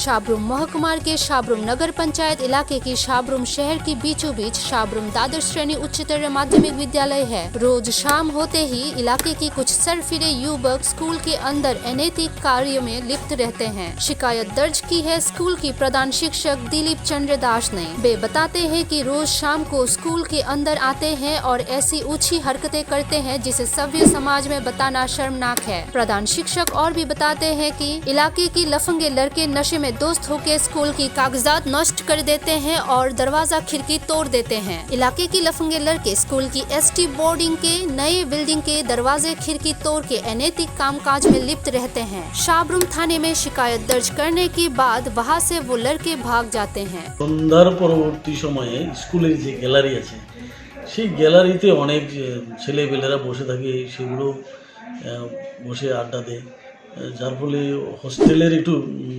शाबरुम महकुमार के शाबरुम नगर पंचायत इलाके की शाबरुम शहर की बीचों बीच शाबरुम द्वादश श्रेणी उच्चतर माध्यमिक विद्यालय है। रोज शाम होते ही इलाके की कुछ सरफिरे युवक स्कूल के अंदर अनैतिक कार्यों में लिप्त रहते हैं। शिकायत दर्ज की है स्कूल की प्रधान शिक्षक दिलीप चंद्र दास ने। वे बताते हैं कि रोज शाम को स्कूल के अंदर आते हैं और ऐसी ऊंची हरकतें करते हैं जिसे सभ्य समाज में बताना शर्मनाक है। प्रधान शिक्षक और भी बताते हैं कि इलाके की लफंगे लड़के नशे में दोस्त होकर स्कूल की कागजात नष्ट कर देते हैं और दरवाजा खिड़की तोड़ देते हैं। इलाके की लफंगे लड़के स्कूल की एसटी बोर्डिंग के नए बिल्डिंग के दरवाजे खिड़की तोड़ के अनैतिक कामकाज में लिप्त रहते हैं। शाबरुम थाने में शिकायत दर्ज करने के बाद वहां से वो लड़के भाग जाते हैं। সন্ধ্যার পরবর্তী সময়ে স্কুলের যে গ্যালারি আছে সেই গ্যালারিতে অনেক ছেলেপেলেরা বসে থাকে, সেগুলো বসে আড্ডা দেয়, যার ফলে হোস্টেলের একটু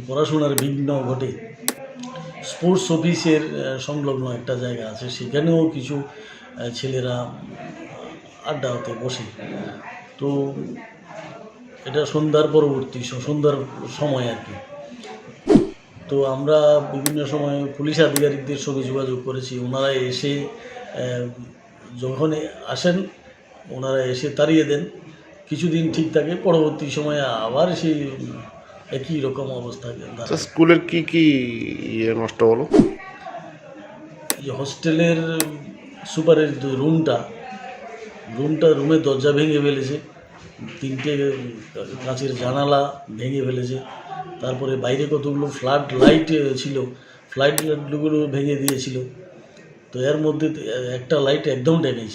পড়াশোনার বিঘ্ন ঘটে। স্পোর্টস অফিসের সংলগ্ন একটা জায়গা আছে, সেখানেও কিছু ছেলেরা আড্ডা হতে বসে। তো এটা সন্ধ্যার পরবর্তী সন্ধ্যার সময় আর কি। তো আমরা বিভিন্ন সময় পুলিশ আধিকারিকদের সঙ্গে যোগাযোগ করেছি। ওনারা এসে যখন আসেন ওনারা এসে তাড়িয়ে দেন, কিছুদিন ঠিক থাকে, পরবর্তী সময়ে আবার সেই একই রকম অবস্থা। স্কুলের কি কি নষ্ট হলো? যে হোস্টেলের সুপারের রুমের দরজা ভেঙে ফেলেছে, 3টে কাঁচের জানালা ভেঙে ফেলেছে। তারপরে বাইরে কতগুলো ফ্লাড লাইট ছিল, ফ্লাড লাইটগুলো ভেঙে দিয়েছিল। তো এর মধ্যে একটা লাইট একদম ড্যামেজ।